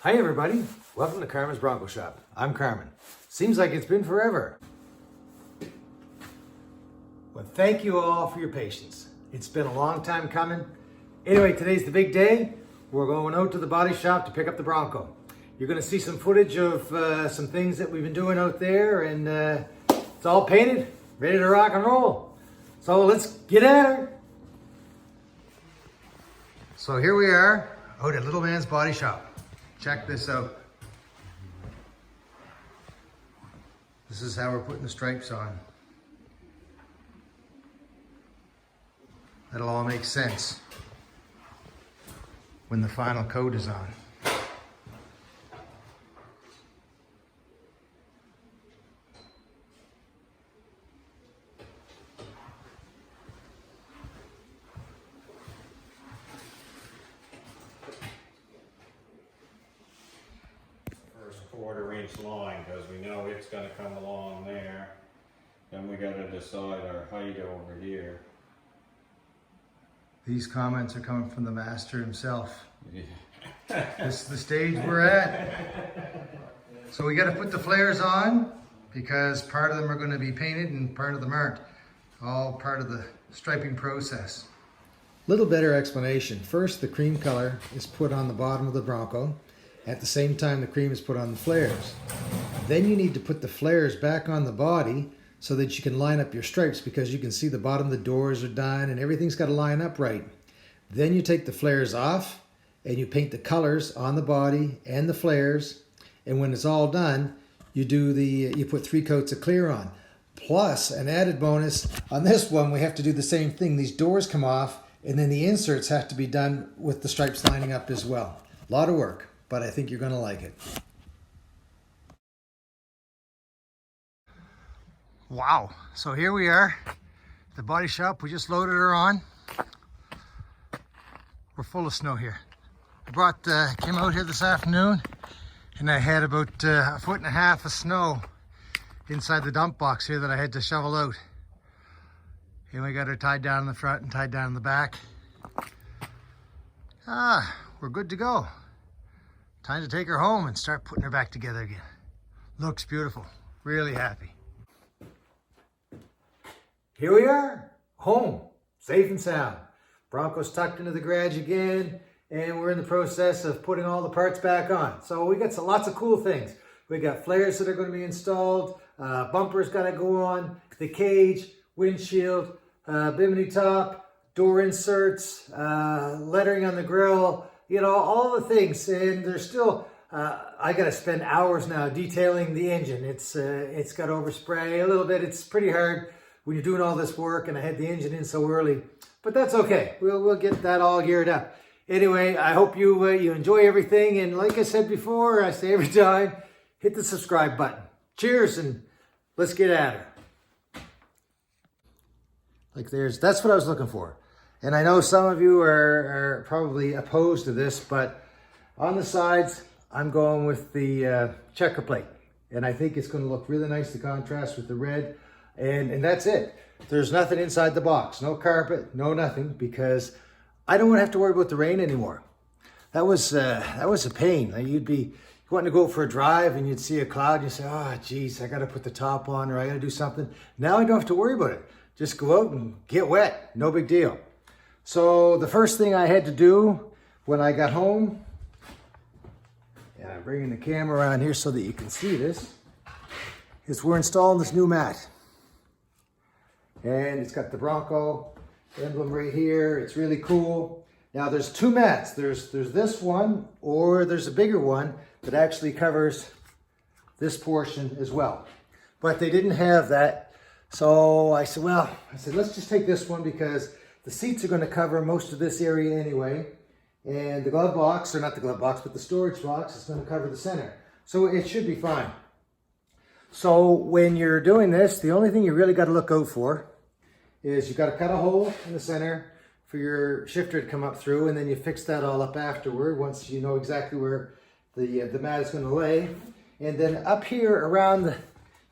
Hi everybody, welcome to Carmen's Bronco Shop. I'm Carmen. Seems like it's been forever. Well, thank you all for your patience. It's been a long time coming. Anyway, today's the big day. We're going out to the body shop to pick up the Bronco. You're going to see some footage of some things that we've been doing out there, and it's all painted, ready to rock and roll. So let's get at her. So here we are out at Little Man's Body Shop. Check this out. This is how we're putting the stripes on. That'll all make sense when the final coat is on. Quarter-inch line, because we know it's going to come along there. Then we got to decide our height over here. These comments are coming from the master himself. Yeah. This is the stage we're at. So we got to put the flares on because part of them are going to be painted and part of them aren't. All part of the striping process. Little better explanation. First, the cream color is put on the bottom of the Bronco. At the same time, the cream is put on the flares. Then you need to put the flares back on the body so that you can line up your stripes, because you can see the bottom of the doors are done and everything's got to line up right. Then you take the flares off and you paint the colors on the body and the flares. And when it's all done, you put 3 coats of clear on. Plus, an added bonus, on this one we have to do the same thing. These doors come off and then the inserts have to be done with the stripes lining up as well. A lot of work, but I think you're going to like it. Wow, so here we are, the body shop. We just loaded her on. We're full of snow here. I came out here this afternoon and I had about 1.5 feet of snow inside the dump box here that I had to shovel out. And we got her tied down in the front and tied down in the back. We're good to go. Time to take her home and start putting her back together again. Looks beautiful. Really happy. Here we are, home, safe and sound. Bronco's tucked into the garage again, and we're in the process of putting all the parts back on. So we got lots of cool things. We got flares that are going to be installed, bumpers got to go on, the cage, windshield, bimini top, door inserts, lettering on the grill, you know, all the things. And there's still, I got to spend hours now detailing the engine. It's got overspray a little bit. It's pretty hard when you're doing all this work, and I had the engine in so early, but that's okay. We'll get that all geared up. Anyway, I hope you enjoy everything. And like I said before, I say every time, hit the subscribe button. Cheers, and let's get at her. That's what I was looking for. And I know some of you are probably opposed to this, but on the sides, I'm going with the checker plate. And I think it's going to look really nice to contrast with the red. And that's it. There's nothing inside the box. No carpet, no nothing, because I don't want to have to worry about the rain anymore. That was a pain. You'd be wanting to go for a drive and you'd see a cloud and you say, oh, geez, I got to put the top on, or I got to do something. Now I don't have to worry about it. Just go out and get wet. No big deal. So the first thing I had to do when I got home, and I'm bringing the camera around here so that you can see this, is we're installing this new mat. And it's got the Bronco emblem right here. It's really cool. Now there's 2 mats. There's this one, or there's a bigger one that actually covers this portion as well. But they didn't have that. So I said, let's just take this one, because the seats are going to cover most of this area anyway. And the glove box, or not the glove box, but the storage box is going to cover the center. So it should be fine. So when you're doing this, the only thing you really got to look out for is you got to cut a hole in the center for your shifter to come up through, and then you fix that all up afterward once you know exactly where the mat is going to lay. And then up here around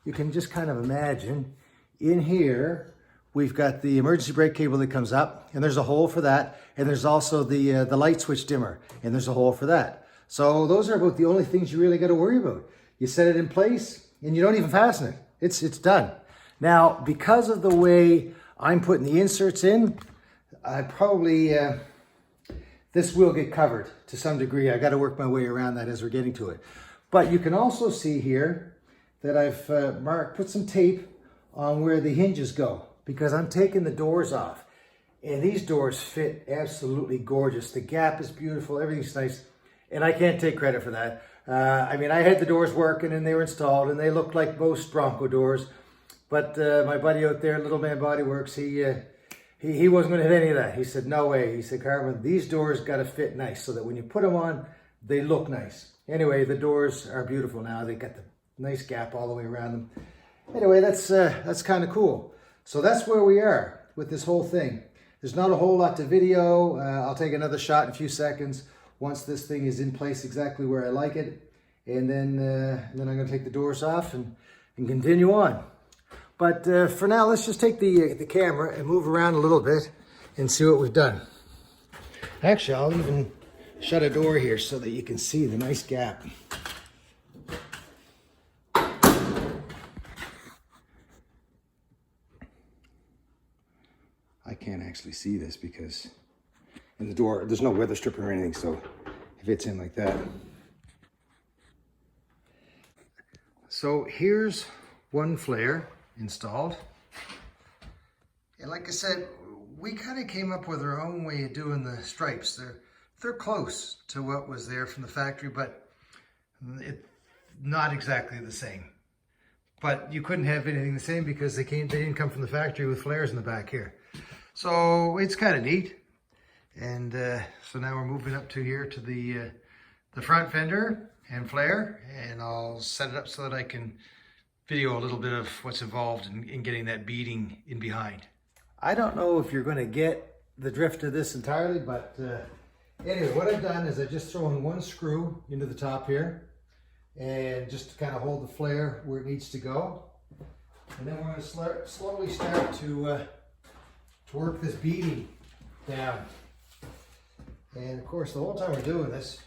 you can just kind of imagine, in here we've got the emergency brake cable that comes up, and there's a hole for that. And there's also the light switch dimmer, and there's a hole for that. So those are about the only things you really got to worry about. You set it in place and you don't even fasten it. It's done. Now, because of the way I'm putting the inserts in, I probably, this will get covered to some degree. I got to work my way around that as we're getting to it. But you can also see here that I've put some tape on where the hinges go, because I'm taking the doors off. And these doors fit absolutely gorgeous. The gap is beautiful, everything's nice. And I can't take credit for that. I mean, I had the doors working and they were installed and they looked like most Bronco doors. But my buddy out there, Little Man Body Works, he wasn't going to hit any of that. He said, no way. He said, Carmen, these doors got to fit nice so that when you put them on, they look nice. Anyway, the doors are beautiful now. They got the nice gap all the way around them. Anyway, that's kind of cool. So that's where we are with this whole thing. There's not a whole lot to video. I'll take another shot in a few seconds once this thing is in place exactly where I like it. And then I'm going to take the doors off and continue on. But for now, let's just take the camera and move around a little bit and see what we've done. Actually, I'll even shut a door here so that you can see the nice gap. I can't actually see this because in the door, there's no weather stripping or anything, so it fits in like that. So here's one flare installed. And like I said, we kind of came up with our own way of doing the stripes. They're close to what was there from the factory, but it's not exactly the same. But you couldn't have anything the same because they didn't come from the factory with flares in the back here. So it's kind of neat. And so now we're moving up to here to the front fender and flare, and I'll set it up so that I can video a little bit of what's involved in getting that beading in behind. I don't know if you're going to get the drift of this entirely, but anyway, what I've done is I've just thrown one screw into the top here, and just to kind of hold the flare where it needs to go. And then we're going to slowly start to work this beading down. And of course, the whole time we're doing this,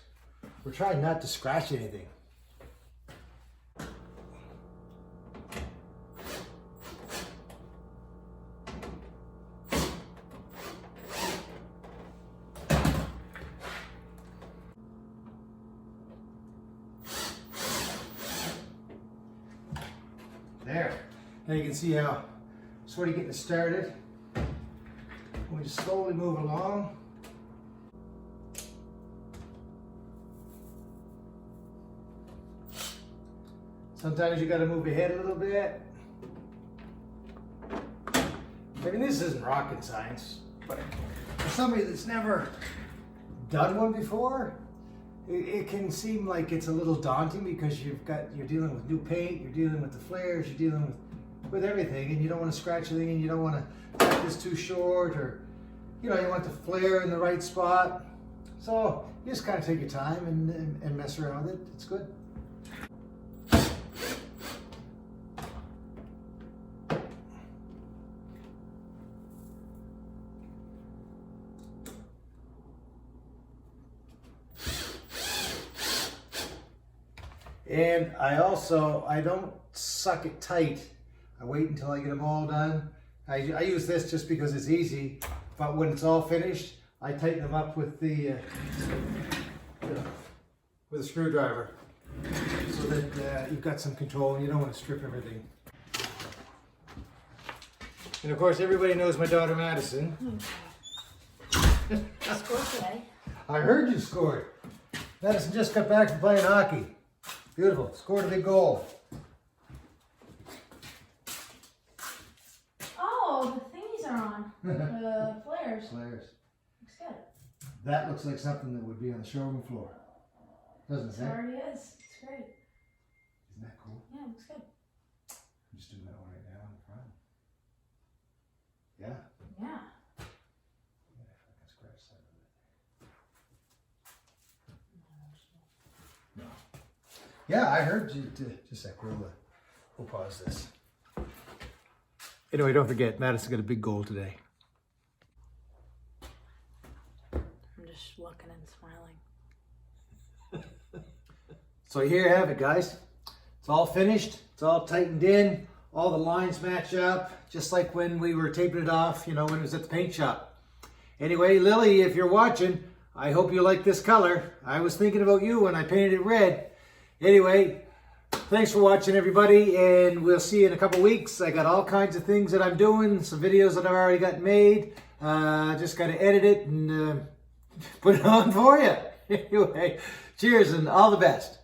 we're trying not to scratch anything. There. Now you can see how sort of getting it started. We just slowly move along. Sometimes you got to move ahead a little bit. I mean, this isn't rocket science, but for somebody that's never done one before, it can seem like it's a little daunting because you're dealing with new paint, you're dealing with the flares, you're dealing with everything, and you don't want to scratch anything, and you don't want to cut this too short, or you want the flare in the right spot. So you just kind of take your time and mess around with it. It's good. And I don't suck it tight. I wait until I get them all done. I use this just because it's easy, but when it's all finished, I tighten them up with the with a screwdriver so that you've got some control and you don't want to strip everything. And of course, everybody knows my daughter Madison. I scored today. I heard you scored. Madison just got back from playing hockey. Beautiful. Scored a big goal. Oh, the thingies are on. The flares. Flares. Looks good. That looks like something that would be on the showroom floor. Doesn't it? It already is. It's great. Isn't that cool? Yeah, it looks good. I'm just doing that one right now in the front. Yeah. Yeah. Yeah, if I can scratch that a bit. No. Yeah, I heard you. Just a sec. We'll pause this. Anyway, don't forget, Madison got a big goal today. I'm just looking and smiling. So here you have it, guys. It's all finished. It's all tightened in. All the lines match up, just like when we were taping it off, you know, when it was at the paint shop. Anyway, Lily, if you're watching, I hope you like this color. I was thinking about you when I painted it red. Anyway, thanks for watching, everybody, and we'll see you in a couple weeks. I got all kinds of things that I'm doing, some videos that I've already got made. Just got to edit it and put it on for you. Anyway, cheers and all the best.